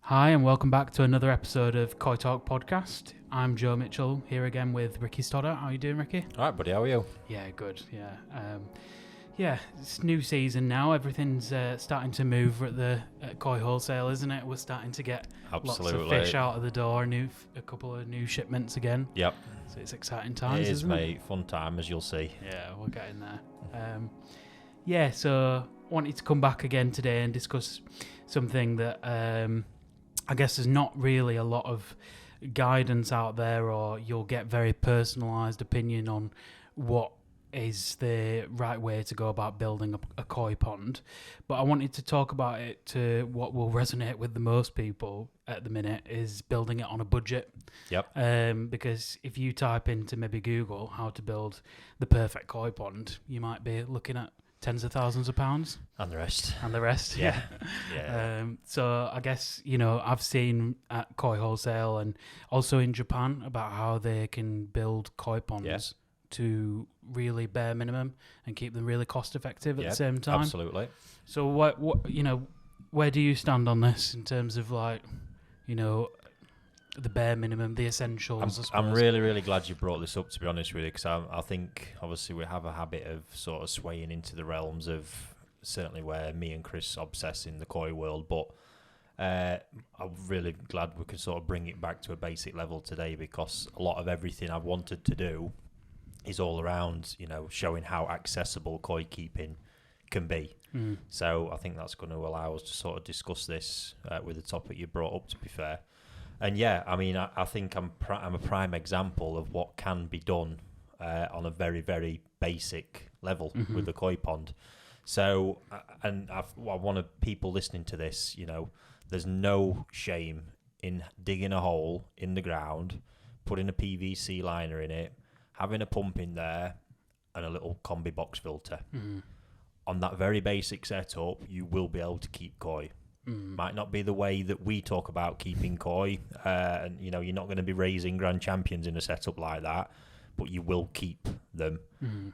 Hi, and welcome back to another episode of Koi Talk Podcast. I'm Joe Mitchell, here again with Ricky Stoddart. How are you doing, Ricky? All right, buddy, how are you? Yeah, good, yeah. It's new season now. Everything's starting to move at Koi Wholesale, isn't it? We're starting to get lots of fish out of the door, a couple of new shipments again. Yep. So it's exciting times, It is, isn't mate. Fun time, as you'll see. Yeah, we're getting there. So wanted to come back again today and discuss something that I guess there's not really a lot of guidance out there, or you'll get very personalised opinion on what is the right way to go about building a koi pond. But I wanted to talk about it to what will resonate with the most people at the minute is building it on a budget. Yep. Because if you type into maybe Google how to build the perfect koi pond, you might be looking at tens of thousands of pounds. And the rest. Yeah. Yeah. So I guess, I've seen at Koi Wholesale and also in Japan about how they can build koi ponds to really bare minimum and keep them really cost effective at the same time. Absolutely. So what where do you stand on this in terms of the bare minimum, the essentials? I'm really, really glad you brought this up, to be honest with you, because I think obviously we have a habit of sort of swaying into the realms of certainly where me and Chris obsess in the koi world, but I'm really glad we can sort of bring it back to a basic level today, because a lot of everything I've wanted to do is all around, showing how accessible koi keeping can be. So I think that's going to allow us to sort of discuss this with the topic you brought up, to be fair. And yeah, I mean, I think I'm a prime example of what can be done on a very, very basic level with the koi pond. So, and I want people listening to this, there's no shame in digging a hole in the ground, putting a PVC liner in it, having a pump in there, and a little combi box filter. On that very basic setup, you will be able to keep koi. Might not be the way that we talk about keeping koi, and you're not going to be raising grand champions in a setup like that, but you will keep them,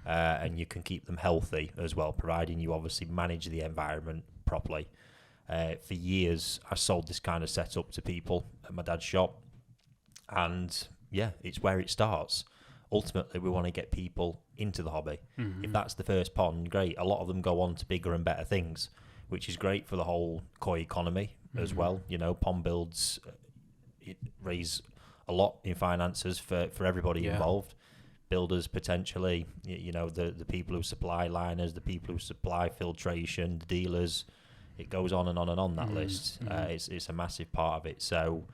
and you can keep them healthy as well, providing you obviously manage the environment properly. For years, I sold this kind of setup to people at my dad's shop, and yeah, it's where it starts. Ultimately, we want to get people into the hobby. If that's the first pond, great. A lot of them go on to bigger and better things, which is great for the whole koi economy as well. Pond builds raise a lot in finances for everybody involved. Builders potentially, the people who supply liners, the people who supply filtration, the dealers. It goes on and on and on that list. It's a massive part of it. So,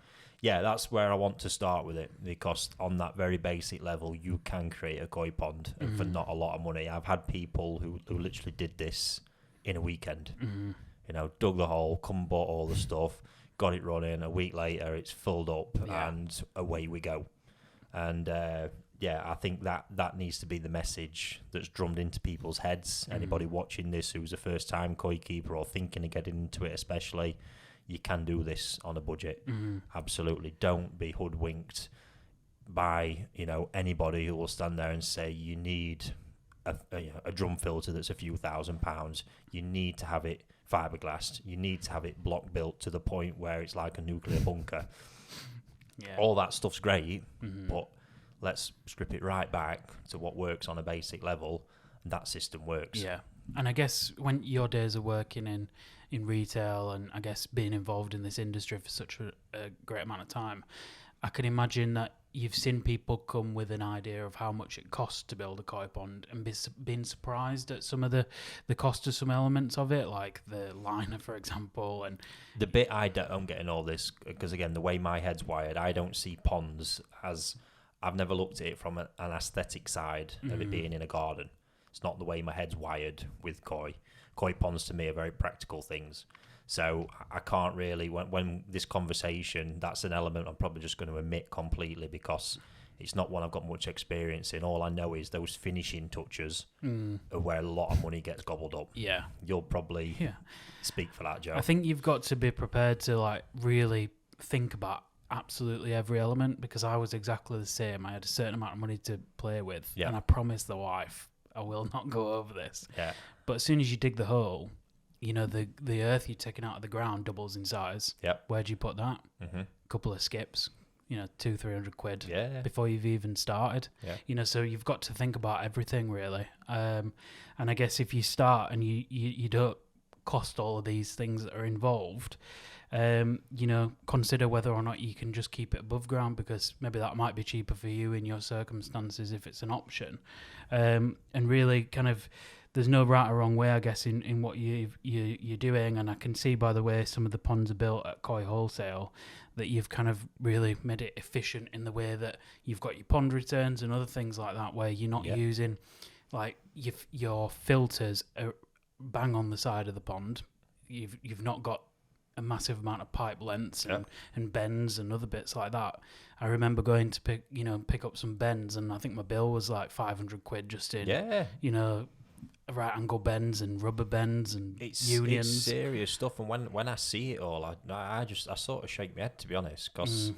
yeah, that's where I want to start with it, because on that very basic level, you can create a koi pond for not a lot of money. I've had people who literally did this in a weekend. Dug the hole, come bought all the stuff, got it running. A week later, it's filled up, and away we go. And I think that needs to be the message that's drummed into people's heads. Anybody watching this who's a first-time koi keeper or thinking of getting into it, especially, you can do this on a budget. Absolutely, don't be hoodwinked by anybody who will stand there and say you need a drum filter that's a few £1,000s. You need to have it fiberglassed. You need to have it block built to the point where it's like a nuclear bunker. All that stuff's great, but let's strip it right back to what works on a basic level, and that system works. Yeah, and I guess when your days of working in retail and I guess being involved in this industry for such a great amount of time, I can imagine that you've seen people come with an idea of how much it costs to build a koi pond and been surprised at some of the cost of some elements of it, like the liner, for example. And the bit I'm getting all this, because again, the way my head's wired, I don't see ponds as, I've never looked at it from an aesthetic side of it being in a garden. It's not the way my head's wired with koi. Koi ponds to me are very practical things. So I can't really, when this conversation, that's an element I'm probably just going to omit completely, because it's not one I've got much experience in. All I know is those finishing touches are where a lot of money gets gobbled up. Yeah. You'll probably speak for that, Joe. I think you've got to be prepared to really think about absolutely every element, because I was exactly the same. I had a certain amount of money to play with, and I promised the wife I will not go over this. Yeah. But as soon as you dig the hole, the earth you're taking out of the ground doubles in size. Yep. Where do you put that? Mm-hmm. Couple of skips, 200-300 quid Yeah. before you've even started. Yeah. So you've got to think about everything really. And I guess if you start and you don't cost all of these things that are involved, consider whether or not you can just keep it above ground, because maybe that might be cheaper for you in your circumstances if it's an option. And really kind of, there's no right or wrong way, I guess, in what you're doing. And I can see by the way some of the ponds are built at Koi Wholesale that you've kind of really made it efficient in the way that you've got your pond returns and other things like that, where you're not using like your filters are bang on the side of the pond. You've not got a massive amount of pipe lengths and bends and other bits like that. I remember going to pick up some bends, and I think my bill was like 500 quid just in right angle bends and rubber bends and unions. It's serious stuff, and when I see it all, I sort of shake my head, to be honest, because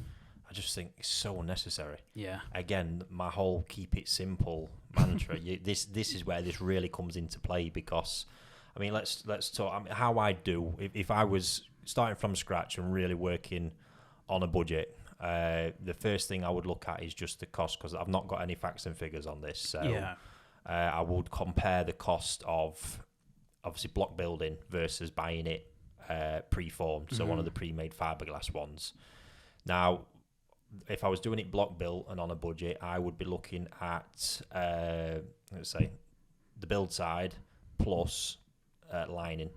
I just think it's so unnecessary. Yeah. Again, my whole keep it simple mantra. This is where this really comes into play, because I mean, let's talk. I mean, how I do if I was starting from scratch and really working on a budget. The first thing I would look at is just the cost, because I've not got any facts and figures on this. So I would compare the cost of obviously block building versus buying it pre-formed, so one of the pre-made fiberglass ones. Now, if I was doing it block built and on a budget, I would be looking at let's say the build side plus lining.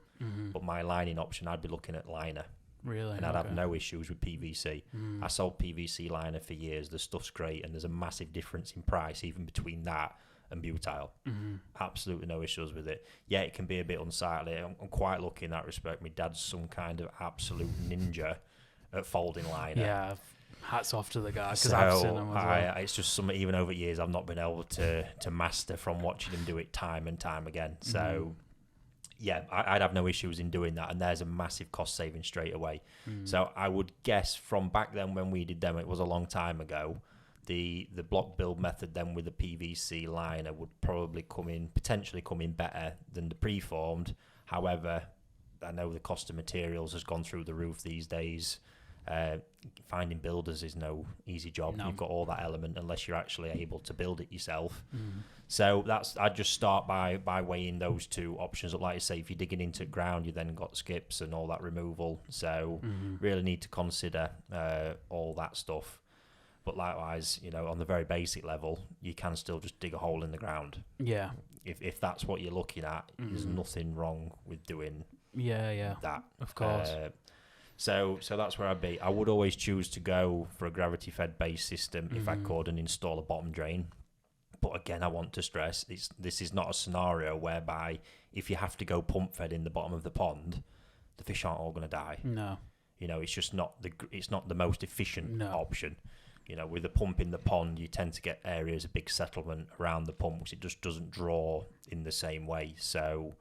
But my lining option, I'd be looking at liner. Really? And I'd have no issues with PVC. I sold PVC liner for years. The stuff's great, and there's a massive difference in price even between that and butyl. Absolutely no issues with it. Yeah, it can be a bit unsightly. I'm quite lucky in that respect. My dad's some kind of absolute ninja at folding liner. Yeah, hats off to the guy, because I've seen him as well. It's just something, even over years, I've not been able to master from watching him do it time and time again. So yeah, I'd have no issues in doing that, and there's a massive cost saving straight away. So I would guess from back then when we did them, it was a long time ago, the block build method then with the PVC liner would probably potentially come in better than the preformed. However, I know the cost of materials has gone through the roof these days. Finding builders is no easy job. No. You've got all that element unless you're actually able to build it yourself. So I'd just start by weighing those two options up. Like I say, if you're digging into ground, you then got skips and all that removal. So really need to consider all that stuff. But likewise, on the very basic level, you can still just dig a hole in the ground. Yeah. If that's what you're looking at, there's nothing wrong with doing that. Of course. So that's where I'd be. I would always choose to go for a gravity-fed base system if I could, and install a bottom drain. But again, I want to stress, this is not a scenario whereby if you have to go pump-fed in the bottom of the pond, the fish aren't all going to die. No. It's just not the most efficient option. With a pump in the pond, you tend to get areas of big settlement around the pump, which it just doesn't draw in the same way. So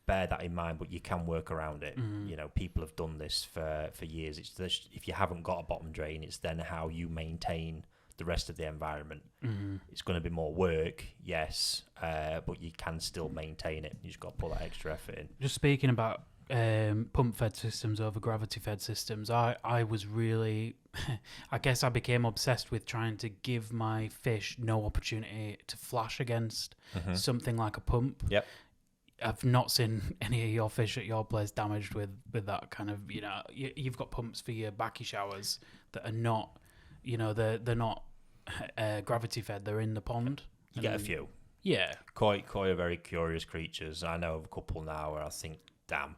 bear that in mind, but you can work around it. People have done this for years. If you haven't got a bottom drain, it's then how you maintain the rest of the environment. It's going to be more work, yes, but you can still maintain it. You just got to put that extra effort in. Just speaking about pump-fed systems over gravity-fed systems, I was really, I guess I became obsessed with trying to give my fish no opportunity to flash against something like a pump. Yep. I've not seen any of your fish at your place damaged with that kind of, you've got pumps for your backy showers that are not, they're not gravity fed, they're in the pond. You get a few. Yeah. Koi are very curious creatures. I know of a couple now where I think, damn,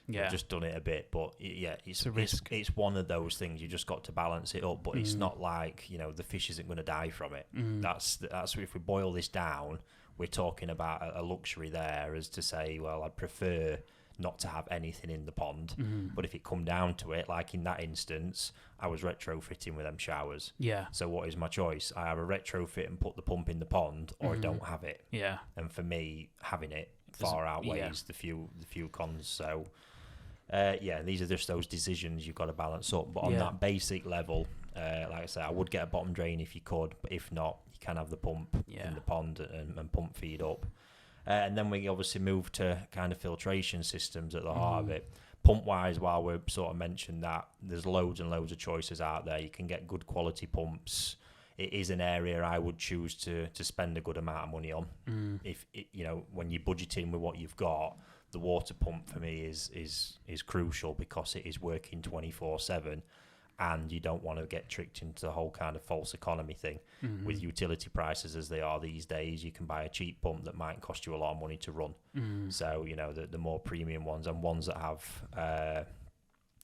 I've just done it a bit. But yeah, it's a risk. It's one of those things. You just got to balance it up. But it's not like, the fish isn't going to die from it. That's if we boil this down, we're talking about a luxury there, as to say, well, I'd prefer not to have anything in the pond. But if it come down to it, like in that instance, I was retrofitting with them showers. Yeah. So what is my choice? I have a retrofit and put the pump in the pond, or I don't have it. Yeah. And for me, having it far outweighs the few cons. So these are just those decisions you've got to balance up. But on that basic level, like I say, I would get a bottom drain if you could, but if not, you can have the pump in the pond and pump feed up. And then we obviously moved to kind of filtration systems at the heart of it. Pump wise, while we're sort of mentioned that, there's loads and loads of choices out there. You can get good quality pumps. It is an area I would choose to spend a good amount of money on. If it, when you're budgeting with what you've got, the water pump for me is crucial because it is working 24/7, and you don't want to get tricked into the whole kind of false economy thing. With utility prices as they are these days, you can buy a cheap pump that might cost you a lot of money to run. So the more premium ones and ones that have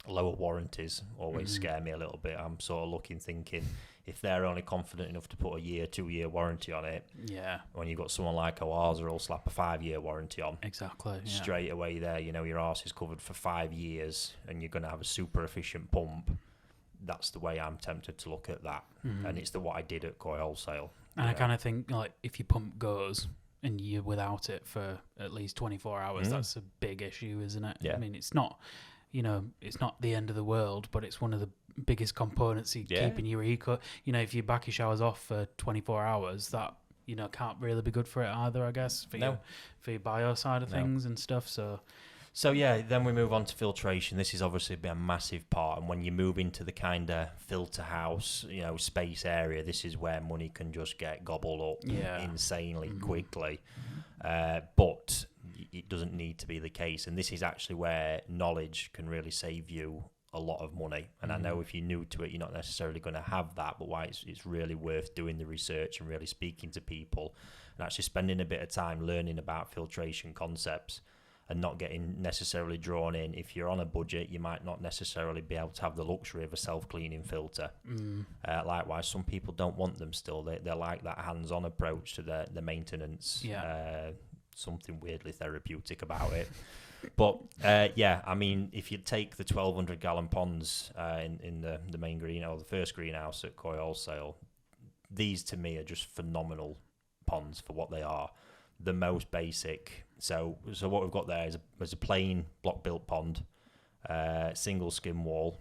lower warranties always scare me a little bit. I'm sort of thinking if they're only confident enough to put a 2-year warranty on it, when you've got someone like Oaza who'll slap a 5-year warranty on, exactly, straight away there, your arse is covered for 5 years and you're going to have a super efficient pump. That's the way I'm tempted to look at that. And it's what I did at Koi Wholesale. And I kind of think, like, if your pump goes and you're without it for at least 24 hours, that's a big issue, isn't it? Yeah. I mean, it's not, it's not the end of the world, but it's one of the biggest components keeping your eco. If your backy shower's off for 24 hours, that, can't really be good for it either, I guess, for your bio side of things and stuff. So yeah, then we move on to filtration. This is obviously been a massive part, and when you move into the kind of filter house, space area, this is where money can just get gobbled up insanely quickly. But it doesn't need to be the case, and this is actually where knowledge can really save you a lot of money. And I know if you're new to it, you're not necessarily going to have that, but why it's really worth doing the research and really speaking to people and actually spending a bit of time learning about filtration concepts. And not getting necessarily drawn in. If you're on a budget, you might not necessarily be able to have the luxury of a self-cleaning filter. Likewise, some people don't want them still. They like that hands-on approach to the maintenance. Something weirdly therapeutic about it. But, I mean, if you take the 1,200-gallon ponds in the main greenhouse, or the first greenhouse at Koi Wholesale, these to me are just phenomenal ponds for what they are. The most basic. So what we've got there is a plain block-built pond, single skim wall.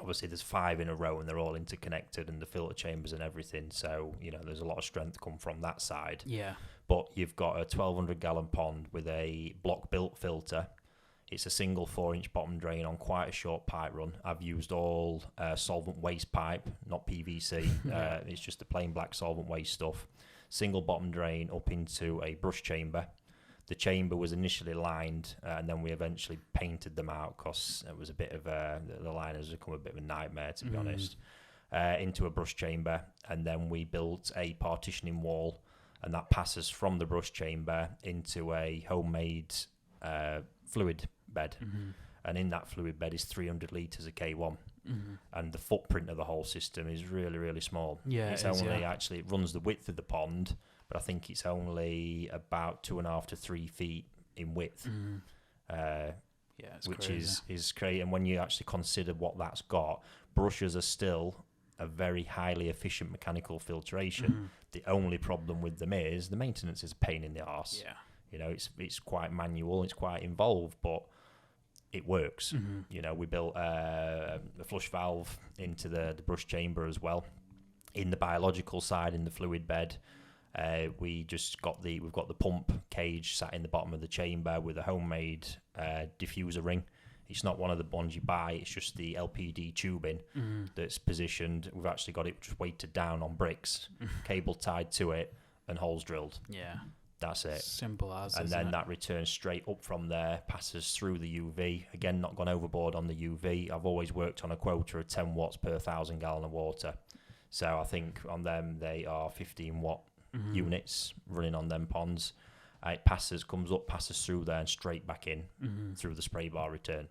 Obviously, there's 5 in a row, and they're all interconnected, and the filter chambers and everything. So there's a lot of strength come from that side. Yeah. But you've got a 1,200-gallon pond with a block-built filter. It's a single 4-inch bottom drain on quite a short pipe run. I've used all solvent waste pipe, not PVC. It's just the plain black solvent waste stuff. Single bottom drain up into a brush chamber. The chamber was initially lined, and then we eventually painted them out because it was a bit of the liners had become a bit of a nightmare, to be honest. Into a brush chamber, and then we built a partitioning wall, and that passes from the brush chamber into a homemade fluid bed. And in that fluid bed is 300 litres of K1. And the footprint of the whole system is really, really small. Actually, it runs the width of the pond, but I think it's only about 2.5 to 3 feet in width. Which crazy. is crazy. And when you actually consider what that's got, brushes are still a very highly efficient mechanical filtration. The only problem with them is the maintenance is a pain in the arse. It's quite manual, it's quite involved, but it works. We built a flush valve into the brush chamber as well. In the biological side, in the fluid bed, we've got the pump cage sat in the bottom of the chamber with a homemade diffuser ring. It's not one of the ones you buy, it's just the LPD tubing that's positioned. We've actually got it just weighted down on bricks, cable tied to it, and holes drilled. That's it. Simple as. And then that returns straight up from there, passes through the UV. Again, not gone overboard on the UV. I've always worked on a quota of 10 watts per 1,000 gallon of water. So I think on them, they are 15 watt units running on them ponds. It comes up, passes through there and straight back in through the spray bar return.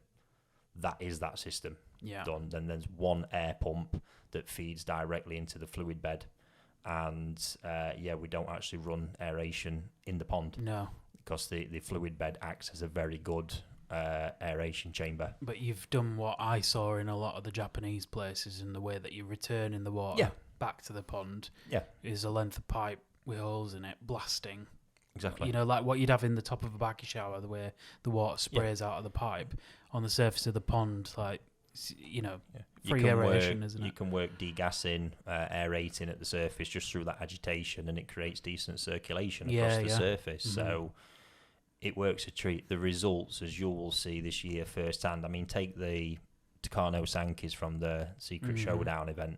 That is that system done. Then there's one air pump that feeds directly into the fluid bed. And we don't actually run aeration in the pond. No. Because the fluid bed acts as a very good aeration chamber. But you've done what I saw in a lot of the Japanese places, in the way that you return in the water back to the pond. Is a length of pipe with holes in it, blasting. Exactly. Like what you'd have in the top of a backy shower, the way the water sprays out of the pipe on the surface of the pond, like free aeration, isn't it? You can work degassing, aerating at the surface just through that agitation, and it creates decent circulation across the surface. Mm-hmm. So it works a treat. The results, as you will see this year firsthand, I mean, take the Tucano Sankis from the Secret Showdown event.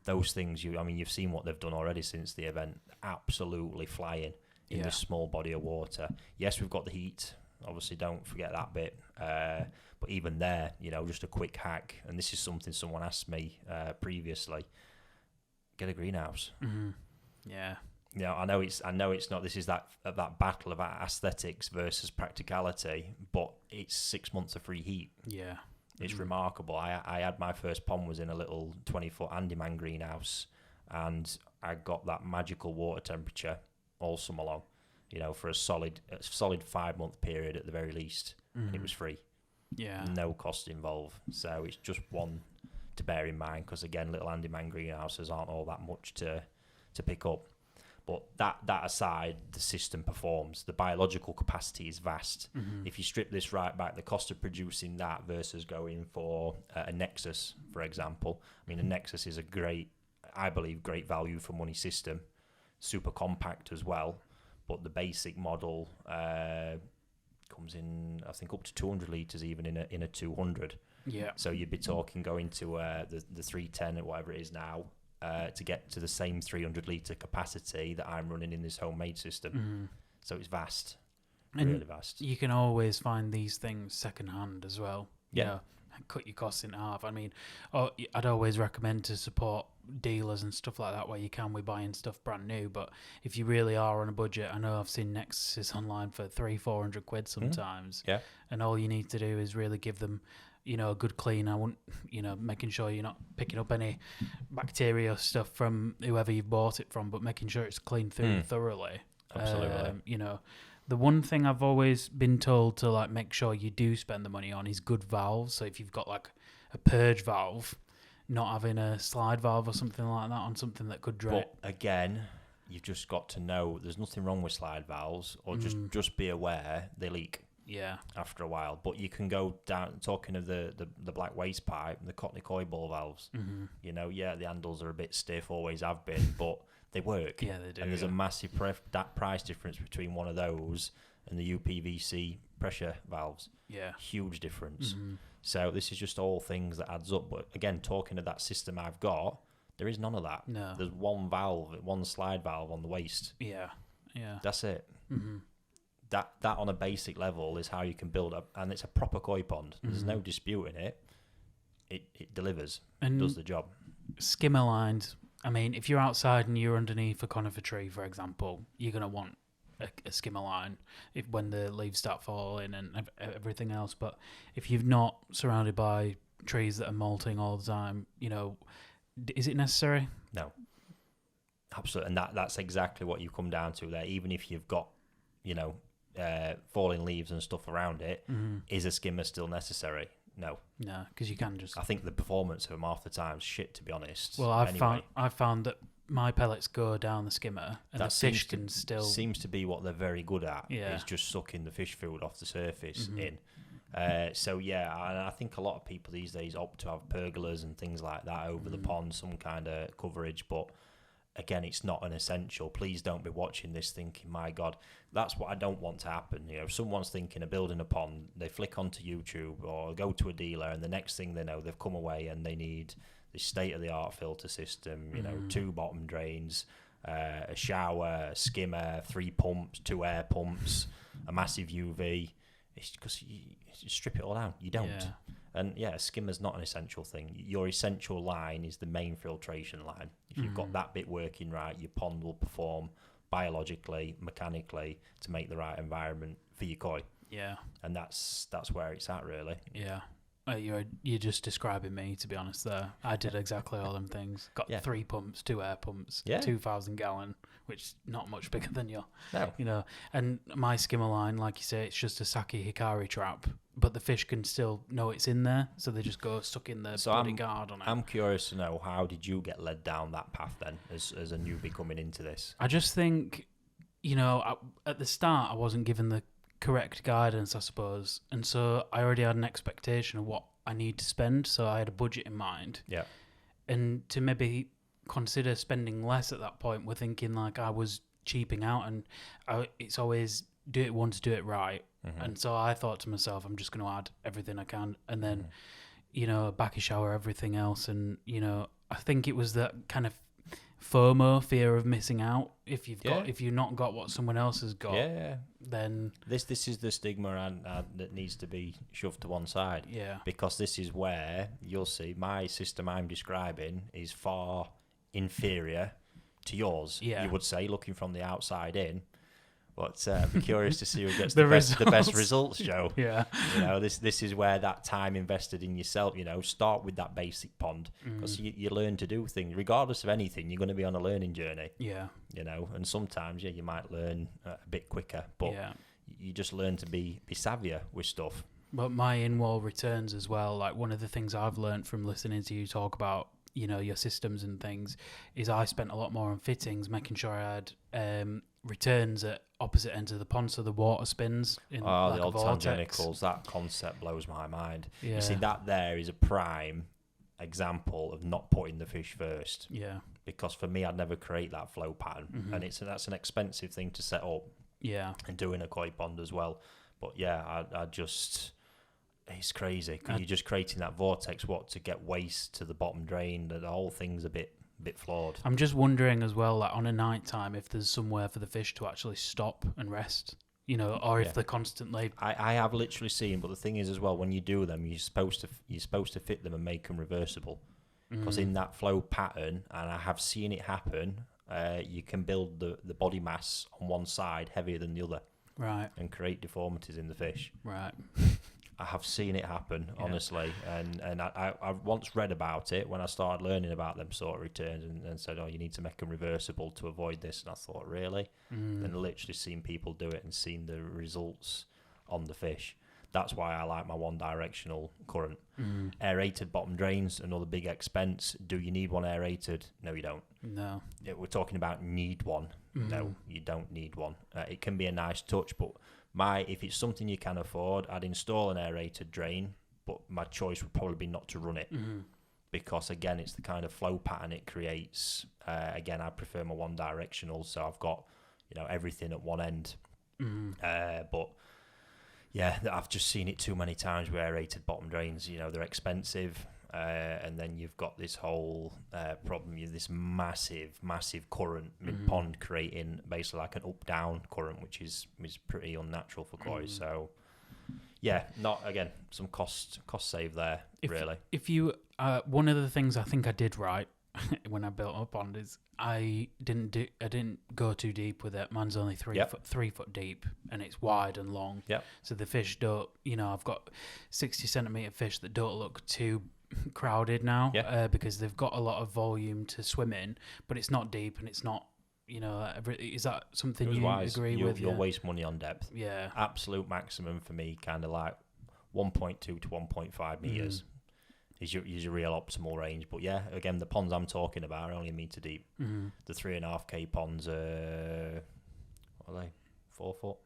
Those things, you've seen what they've done already since the event. Absolutely flying in this small body of water. Yes, we've got the heat. Obviously, don't forget that bit. But even there, just a quick hack. And this is something someone asked me previously. Get a greenhouse. Mm-hmm. Yeah. I know it's not. This is that battle about aesthetics versus practicality. But it's 6 months of free heat. Yeah. It's remarkable. I had my first pond was in a little 20-foot Handyman greenhouse, and I got that magical water temperature all summer long, for a solid 5-month period at the very least. And it was free. Yeah. No cost involved. So it's just one to bear in mind, because again, little Handyman greenhouses aren't all that much to pick up. But that aside, the system performs. The biological capacity is vast. Mm-hmm. If you strip this right back, the cost of producing that versus going for a Nexus, for example. I mean, a Nexus is a great value for money system. Super compact as well. But the basic model comes in, I think, up to 200 litres even in a 200. Yeah. So you'd be talking going to the 310 or whatever it is now. To get to the same 300 litre capacity that I'm running in this homemade system. Mm-hmm. So it's vast, really vast. You can always find these things secondhand as well. Yeah. And cut your costs in half. I mean, I'd always recommend to support dealers and stuff like that where you can with buying stuff brand new. But if you really are on a budget, I know I've seen Nexus online for 300-400 quid sometimes. Yeah. And all you need to do is really give them a good clean. I wouldn't, making sure you're not picking up any bacteria stuff from whoever you've bought it from, but making sure it's cleaned through thoroughly. Absolutely. The one thing I've always been told to make sure you do spend the money on is good valves. So if you've got a purge valve, not having a slide valve or something like that on something that could drain. But again, you've just got to know there's nothing wrong with slide valves, or just be aware they leak. Yeah. After a while, but you can go down. Talking of the black waste pipe, the Cottney coy ball valves. Mm-hmm. The handles are a bit stiff, always have been, but they work. Yeah, they do. And there's a massive price difference between one of those and the UPVC pressure valves. Yeah, huge difference. Mm-hmm. So this is just all things that adds up. But again, talking of that system I've got, there is none of that. No, there's one valve, one slide valve on the waste. Yeah. That's it. Mm-hmm. That on a basic level is how you can build up, and it's a proper koi pond. There's no disputing it. It delivers, and does the job. Skimmer lines. I mean, if you're outside and you're underneath a conifer tree, for example, you're gonna want a skimmer line when the leaves start falling and everything else. But if you're not surrounded by trees that are molting all the time, is it necessary? No, absolutely, and that's exactly what you come down to there. Even if you've got, falling leaves and stuff around it, is a skimmer still necessary? No, because you can just. I think the performance of them half the time is shit, to be honest. Well, I've found that my pellets go down the skimmer, and that the fish can still. Seems to be what they're very good at. Yeah. Is just sucking the fish food off the surface in. So yeah, and I think a lot of people these days opt to have pergolas and things like that over the pond, some kind of coverage, but. Again, it's not an essential. Please don't be watching this thinking, my God, that's what I don't want to happen. If someone's thinking of building a pond, they flick onto YouTube or go to a dealer, and the next thing they know, they've come away and they need this state-of-the-art filter system, 2 bottom drains, a shower, a skimmer, 3 pumps, 2 air pumps, a massive UV. It's because you strip it all down. You don't. Yeah. And a skimmer's not an essential thing. Your essential line is the main filtration line. If you've got that bit working right, your pond will perform biologically, mechanically to make the right environment for your koi. Yeah. And that's where it's at, really. Yeah. You're just describing me, to be honest, there. I did exactly all them things. Got 3 pumps, 2 air pumps, 2,000 gallon, which is not much bigger than your. No. And my skimmer line, like you say, it's just a Saki Hikari trap, but the fish can still know it's in there, so they just go stuck in the bloody guard on it. I'm curious to know, how did you get led down that path then, as a newbie coming into this? I just think, at the start, I wasn't given the correct guidance, I suppose, and so I already had an expectation of what I need to spend, so I had a budget in mind. Yeah. And to maybe consider spending less at that point, we're thinking like I was cheaping out, and it's always do it once, do it right. And so I thought to myself, I'm just going to add everything I can, and then back a shower, everything else. And I think it was that kind of FOMO, fear of missing out. If you've not got what someone else has got, then this is the stigma that needs to be shoved to one side. Yeah, because this is where you'll see my system I'm describing is far inferior to yours. Yeah. You would say, looking from the outside in. But I'm curious to see who gets the the best results, Joe. Yeah. This is where that time invested in yourself, start with that basic pond. Because you learn to do things. Regardless of anything, you're going to be on a learning journey. Yeah. And sometimes, you might learn a bit quicker. But you just learn to be savvier with stuff. But my in-wall returns as well, like one of the things I've learned from listening to you talk about, your systems and things, is I spent a lot more on fittings, making sure I had returns at opposite ends of the pond, so the water spins in the vortex. old tangenicals. That concept blows my mind. Yeah. You see, that there is a prime example of not putting the fish first. Yeah. Because for me, I'd never create that flow pattern, and that's an expensive thing to set up. Yeah. And doing a koi pond as well. But yeah, I just, it's crazy. Because you're just creating that vortex, to get waste to the bottom drain. The whole thing's a bit flawed. I'm just wondering as well, like on a night time, if there's somewhere for the fish to actually stop and rest, or if they're constantly. I have literally seen, but the thing is as well, when you do them, you're supposed to fit them and make them reversible, because in that flow pattern, and I have seen it happen, you can build the body mass on one side heavier than the other, right, and create deformities in the fish. Right. I have seen it happen, honestly, and I once read about it when I started learning about them sort of returns, and said, you need to make them reversible to avoid this, and I thought, really? And literally seen people do it and seen the results on the fish. That's why I like my one directional current. Aerated bottom drains, another big expense. Do you need one aerated? No, you don't. No. We're talking about need one. No, you don't need one. It can be a nice touch, but if it's something you can afford, I'd install an aerated drain, but my choice would probably be not to run it, because again, it's the kind of flow pattern it creates. Again, I prefer my one directional, so I've got everything at one end. But yeah, I've just seen it too many times with aerated bottom drains. They're expensive. And then you've got this whole problem, this massive current mid-pond creating basically like an up-down current, which is pretty unnatural for koi. So, yeah, some cost save there, really. If you, one of the things I think I did right when I built a pond is I didn't go too deep with it. Mine's only 3 foot deep, and it's wide and long. Yep. So the fish don't, I've got 60 centimetre fish that don't look too crowded now, because they've got a lot of volume to swim in, but it's not deep and it's not, is that something you agree with? You'll waste money on depth. Yeah. Absolute maximum for me, kind of like 1.2 to 1.5 meters is your real optimal range. But yeah, again, the ponds I'm talking about are only a meter deep. The 3.5K ponds are, what are they, 4 foot?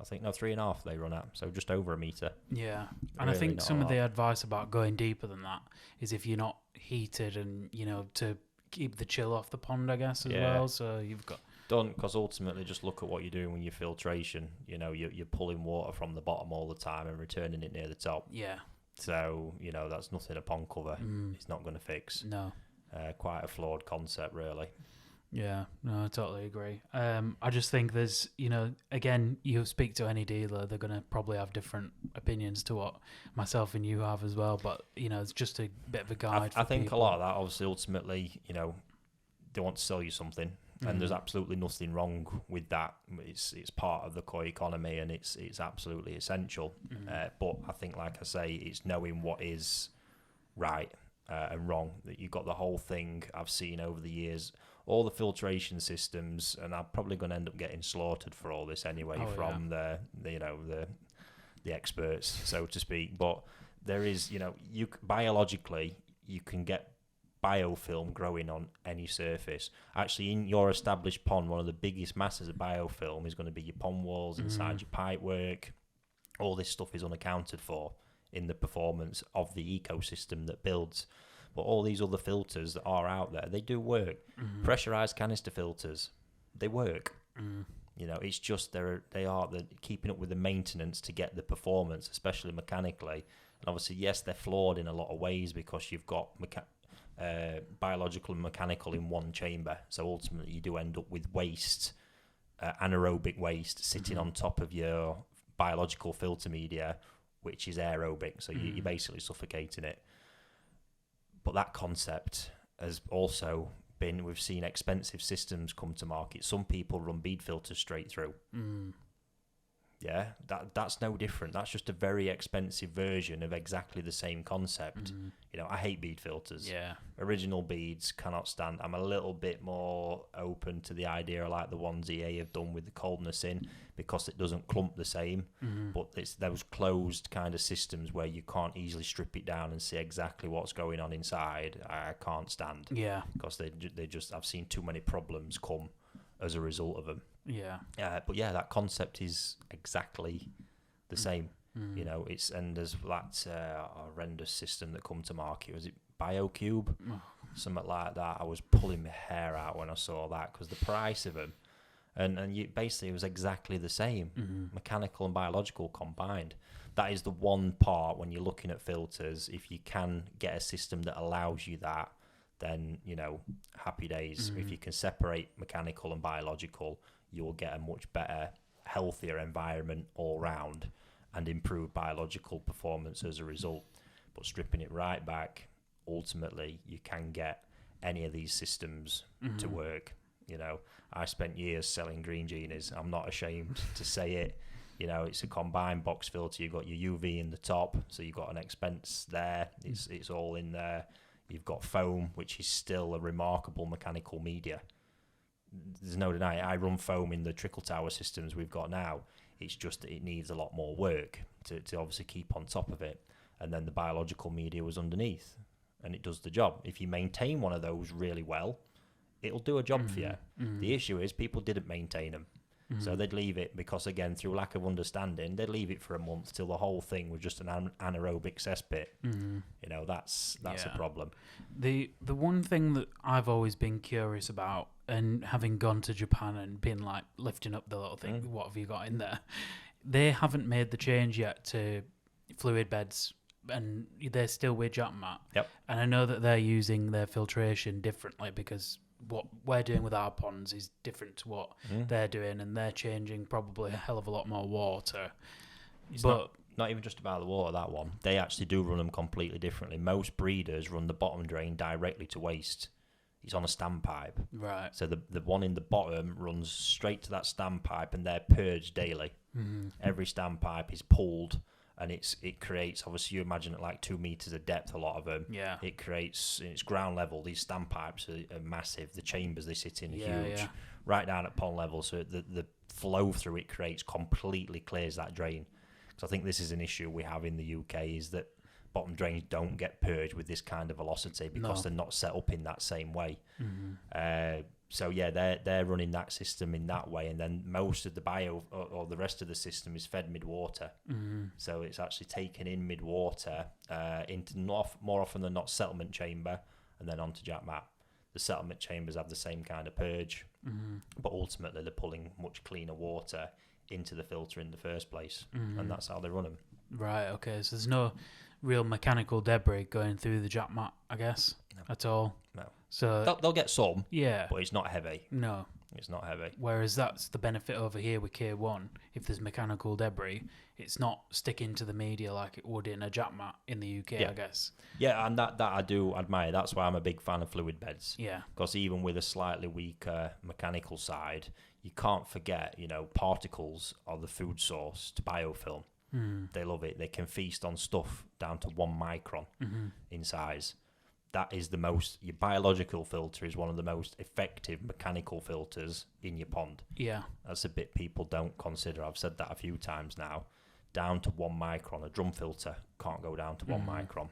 I think, no, 3.5 they run at, so just over a meter. Yeah, and really I think some of the advice about going deeper than that is if you're not heated and, to keep the chill off the pond, I guess, as well. So you've got... Don't, because ultimately just look at what you're doing with your filtration. You're pulling water from the bottom all the time and returning it near the top. Yeah. So, that's nothing a pond cover. It's not going to fix. No. Quite a flawed concept, really. Yeah, no, I totally agree. I just think there's, again, you speak to any dealer, they're going to probably have different opinions to what myself and you have as well. But, it's just a bit of a guide. I think people. A lot of that, obviously, ultimately, they want to sell you something. And there's absolutely nothing wrong with that. It's part of the koi economy, and it's absolutely essential. But I think, like I say, it's knowing what is right and wrong. That you've got the whole thing I've seen over the years, all the filtration systems, and I'm probably going to end up getting slaughtered for all this anyway from the experts, so to speak. But there is, biologically, you can get biofilm growing on any surface. Actually, in your established pond, one of the biggest masses of biofilm is going to be your pond walls, inside your pipe work. All this stuff is unaccounted for in the performance of the ecosystem that builds. But all these other filters that are out there, they do work. Pressurized canister filters, they work. You know, it's just they're keeping up with the maintenance to get the performance, especially mechanically. And obviously, yes, they're flawed in a lot of ways because you've got biological and mechanical in one chamber. So ultimately, you do end up with waste, anaerobic waste, sitting on top of your biological filter media, which is aerobic. So you're basically suffocating it. But that concept has also been, we've seen expensive systems come to market. Some people run bead filters straight through. Yeah, that's no different. That's just a very expensive version of exactly the same concept. You know, I hate bead filters. Yeah. Original beads, cannot stand. I'm a little bit more open to the idea like the ones EA have done with the coldness in, because it doesn't clump the same. But it's those closed kind of systems where you can't easily strip it down and see exactly what's going on inside. I can't stand. Yeah. Because they just, I've seen too many problems come as a result of them. Yeah. But yeah, that concept is exactly the same. You know, it's, and there's that horrendous system that come to market. Was it BioCube? Something like that. I was pulling my hair out when I saw that, because the price of them, and you, basically it was exactly the same, mechanical and biological combined. That is the one part when you're looking at filters. If you can get a system that allows you that, then, you know, happy days. If you can separate mechanical and biological, you will get a much better, healthier environment all round and improve biological performance as a result. But stripping it right back, ultimately, you can get any of these systems to work. You know, I spent years selling Green Genies. I'm not ashamed to say it. You know, it's a combined box filter. You've got your UV in the top, so you've got an expense there. It's all in there. You've got foam, which is still a remarkable mechanical media. There's no denying, I run foam in the trickle tower systems we've got now. It's just that it needs a lot more work to obviously keep on top of it. And then the biological media was underneath, and it does the job. If you maintain one of those really well, it'll do a job for you. The issue is people didn't maintain them. So they'd leave it because, again, through lack of understanding, they'd leave it for a month till the whole thing was just an anaerobic cesspit. You know, that's a problem. The one thing that I've always been curious about, and having gone to Japan and been like lifting up the little thing, what have you got in there? They haven't made the change yet to fluid beds, and they're still with JatMat. Yep. And I know that they're using their filtration differently, because what we're doing with our ponds is different to what they're doing, and they're changing probably a hell of a lot more water. It's but not even just about the water, that one. They actually do run them completely differently. Most breeders run the bottom drain directly to waste. It's on a standpipe. Right. So the one in the bottom runs straight to that standpipe, and they're purged daily. Every standpipe is pulled, and it creates, obviously you imagine it like 2 meters of depth, a lot of them. Yeah. It creates, it's ground level. These standpipes are massive. The chambers they sit in are huge. Yeah. Right down at pond level, so the flow through it creates completely clears that drain. So I think this is an issue we have in the UK, is that bottom drains don't get purged with this kind of velocity because they're not set up in that same way. So yeah, they're running that system in that way, and then most of the bio or the rest of the system is fed mid-water. So it's actually taken in mid-water into more often than not settlement chamber, and then onto JatMat. The settlement chambers have the same kind of purge, but ultimately they're pulling much cleaner water into the filter in the first place, and that's how they run them. Right, okay, so there's no real mechanical debris going through the JatMat, I guess, at all. No. So They'll get some, yeah, but it's not heavy. no. It's not heavy. Whereas that's the benefit over here with K1. If there's mechanical debris, it's not sticking to the media like it would in a JatMat in the UK, I guess. Yeah, and that I do admire. That's why I'm a big fan of fluid beds. Yeah. Because even with a slightly weaker mechanical side, you can't forget, you know, particles are the food source to biofilm. They love it. They can feast on stuff down to 1 micron in size. That is your biological filter is one of the most effective mechanical filters in your pond. Yeah. That's a bit people don't consider. I've said that a few times now. Down to 1 micron. A drum filter can't go down to 1 micron.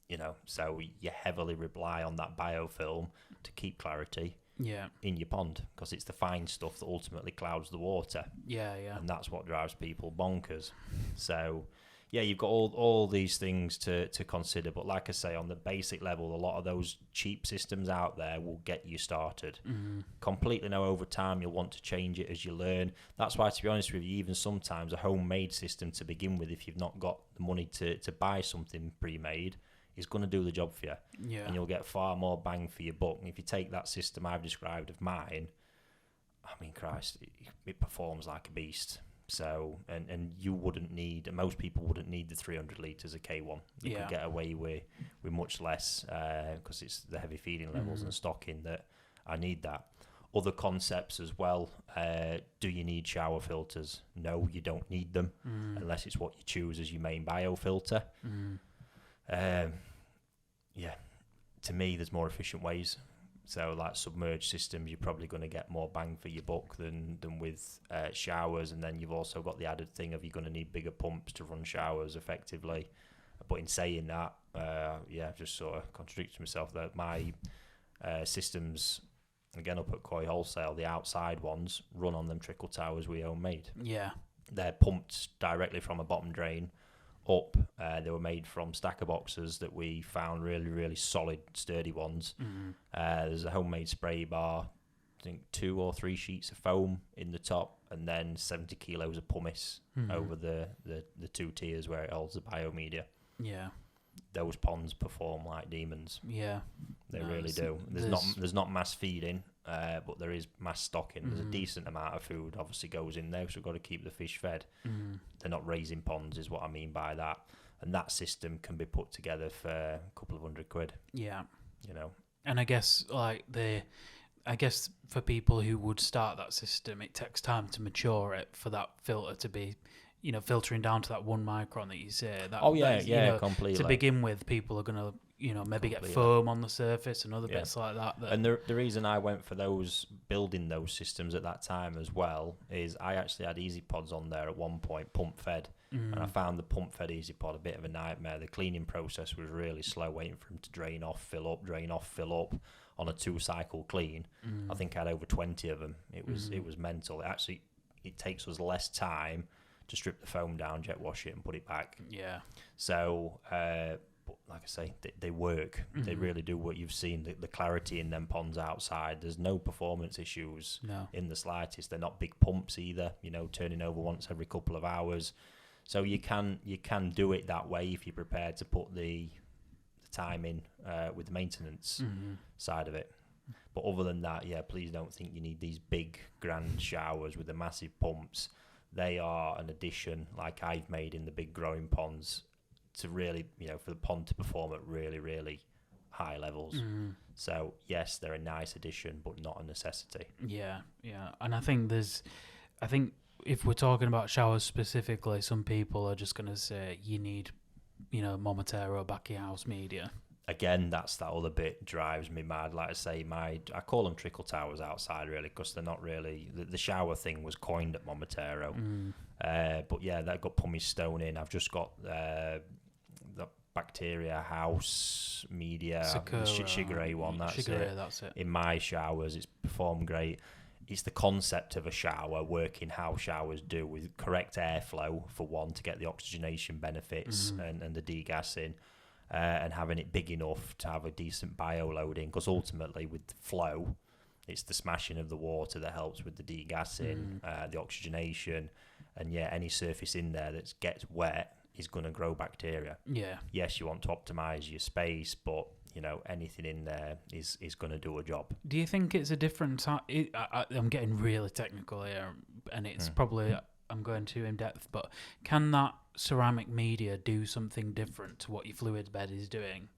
You know, so you heavily rely on that biofilm to keep clarity in your pond, because it's the fine stuff that ultimately clouds the water. Yeah. And that's what drives people bonkers. So, you've got all these things to consider. But like I say, on the basic level, a lot of those cheap systems out there will get you started. Completely know over time you'll want to change it as you learn. That's why, to be honest with you, even sometimes a homemade system to begin with, if you've not got the money to buy something pre-made, is going to do the job for you. Yeah. And you'll get far more bang for your buck. And if you take that system I've described of mine, I mean, Christ, it performs like a beast. So, and you wouldn't need, and most people wouldn't need the 300 litres of K1. You could get away with much less because it's the heavy feeding levels and stocking that I need that. Other concepts as well. Do you need shower filters? No, you don't need them unless it's what you choose as your main biofilter. Yeah, to me, there's more efficient ways. So, like submerged systems, you're probably going to get more bang for your buck than with showers. And then you've also got the added thing of you're going to need bigger pumps to run showers effectively. But in saying that, I've just sort of contradicted myself that my systems, again up at Koi Wholesale, the outside ones run on them trickle towers we own made. Yeah. They're pumped directly from a bottom drain up. They were made from stacker boxes that we found really, really solid, sturdy ones. There's a homemade spray bar, I think 2 or 3 sheets of foam in the top, and then 70 kilos of pumice over the 2 tiers where it holds the biomedia. Yeah. Those ponds perform like demons. Yeah. They really do. There's not mass feeding, but there is mass stocking. There's a decent amount of food obviously goes in there, so we've got to keep the fish fed. They're not raising ponds is what I mean by that. And that system can be put together for a couple of £100. Yeah. You know. And I guess for people who would start that system, it takes time to mature it for that filter to be, filtering down to that 1 micron that you say. Completely. To begin with, people are going to, maybe get foam on the surface and other bits like that. And the reason I went for building those systems at that time as well, is I actually had Easy Pods on there at one point, pump fed. And I found the pump fed Easy Pod a bit of a nightmare. The cleaning process was really slow, waiting for them to drain off, fill up, drain off, fill up on a 2-cycle clean. I think I had over 20 of them. It was mental. It takes us less time to strip the foam down, jet wash it, and put it back. Yeah. So, but like I say, they work. They really do work. You've seen the clarity in them ponds outside. There's no performance issues in the slightest. They're not big pumps either. Turning over once every couple of hours. So you can do it that way if you're prepared to put the time in with the maintenance side of it. But other than that, please don't think you need these big grand showers with the massive pumps. They are an addition, like I've made in the big growing ponds, to really, for the pond to perform at really, really high levels. So yes, they're a nice addition, but not a necessity. Yeah. And I think if we're talking about showers specifically, some people are just going to say you need, Momotaro back your house media. Again, that's that other bit drives me mad. Like I say, I call them trickle towers outside, really, because they're not really... The shower thing was coined at Momotaro. But yeah, that got pumice stone in. I've just got the Bacteria House media, Sakura, the Shigure one. That's it. In my showers, it's performed great. It's the concept of a shower working how showers do, with correct airflow, for one, to get the oxygenation benefits and the degassing. And having it big enough to have a decent bio loading, because ultimately with the flow, it's the smashing of the water that helps with the degassing, the oxygenation, and any surface in there that gets wet is going to grow bacteria. Yeah. Yes, you want to optimize your space, but anything in there is going to do a job. Do you think it's a different type? I'm getting really technical here, and it's probably I'm going too in depth, but can that ceramic media do something different to what your fluid bed is doing?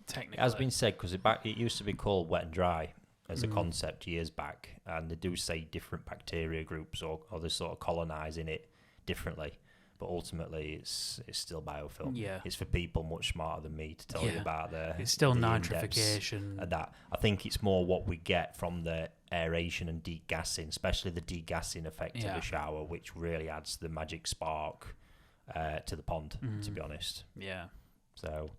Technically, it has been said, because it used to be called wet and dry as a concept years back, and they do say different bacteria groups or they sort of colonizing it differently. But ultimately, it's still biofilm. Yeah, it's for people much smarter than me to tell you about it's still nitrification and that. I think it's more what we get from the aeration and degassing, especially the degassing effect of the shower, which really adds the magic spark to the pond. To be honest. Yeah. So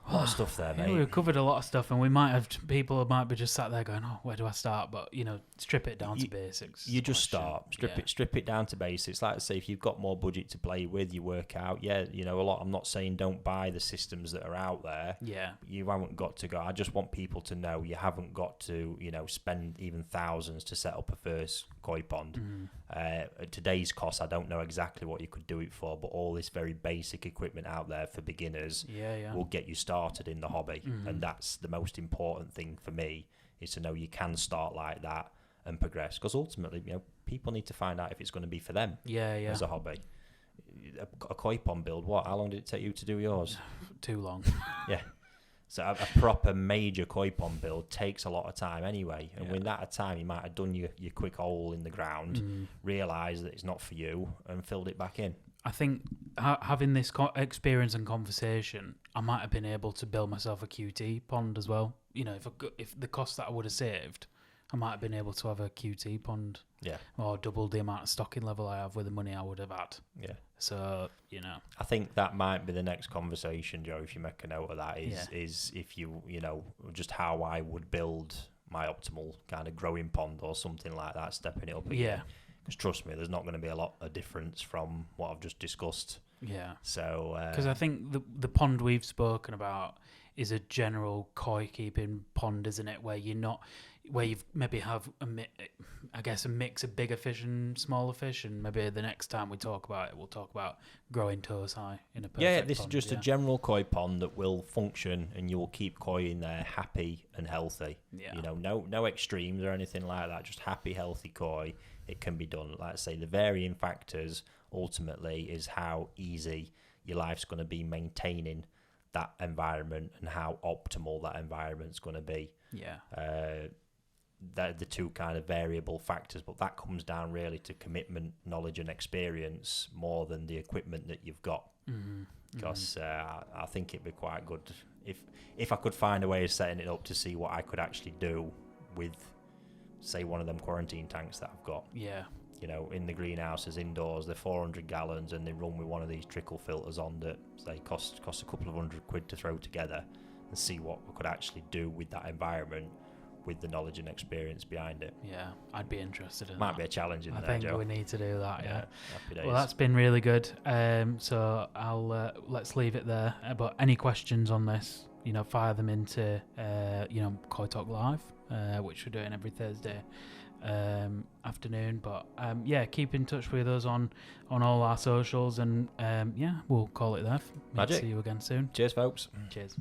A lot of stuff there, Yeah, mate. we've covered a lot of stuff, and we might have people might be just sat there going, "Oh, where do I start?" But strip it down to basics. You just start, strip it down to basics. Like I say, if you've got more budget to play with, you work out. Yeah, a lot. I'm not saying don't buy the systems that are out there. Yeah, you haven't got to go. I just want people to know you haven't got to, spend even thousands to set up a first koi pond. At today's cost, I don't know exactly what you could do it for, but all this very basic equipment out there for beginners will get you started in the hobby, and that's the most important thing for me, is to know you can start like that and progress, because ultimately people need to find out if it's going to be for them as a hobby. A koi pond build, how long did it take you to do yours? Too long. Yeah. So a proper major koi pond build takes a lot of time anyway, and with that time you might have done your quick hole in the ground, realised that it's not for you, and filled it back in. I think having this experience and conversation, I might have been able to build myself a QT pond as well. If the cost that I would have saved, I might have been able to have a QT pond. Yeah. Or double the amount of stocking level I have with the money I would have had. Yeah. So, I think that might be the next conversation, Joe, if you make a note of that, is if you just how I would build my optimal kind of growing pond or something like that, stepping it up again. Yeah. Because trust me, there's not going to be a lot of difference from what I've just discussed. Yeah. So... Because I think the pond we've spoken about is a general koi keeping pond, isn't it? Where you've maybe have a mix of bigger fish and smaller fish, and maybe the next time we talk about it, we'll talk about growing toes high in a perfect this pond, is just a general koi pond that will function, and you will keep koi in there happy and healthy. Yeah. No extremes or anything like that. Just happy, healthy koi. It can be done. Like I say, the varying factors ultimately is how easy your life's going to be maintaining that environment and how optimal that environment's going to be. Yeah. They're the two kind of variable factors, but that comes down really to commitment, knowledge and experience more than the equipment that you've got. Because I think it'd be quite good if I could find a way of setting it up to see what I could actually do with, say, one of them quarantine tanks that I've got. Yeah. In the greenhouses indoors, they're 400 gallons, and they run with one of these trickle filters on that they cost a couple of £100 to throw together, and see what we could actually do with that environment with the knowledge and experience behind it. Yeah, I'd be interested in that. Might be a challenge in there, I think Joe. we need to do that, yeah. Happy days. Well, that's been really good. So I'll let's leave it there. But any questions on this, fire them into Koi Talk Live, which we're doing every Thursday afternoon. But keep in touch with us on all our socials, and we'll call it there. Magic. See you again soon. Cheers, folks. Cheers.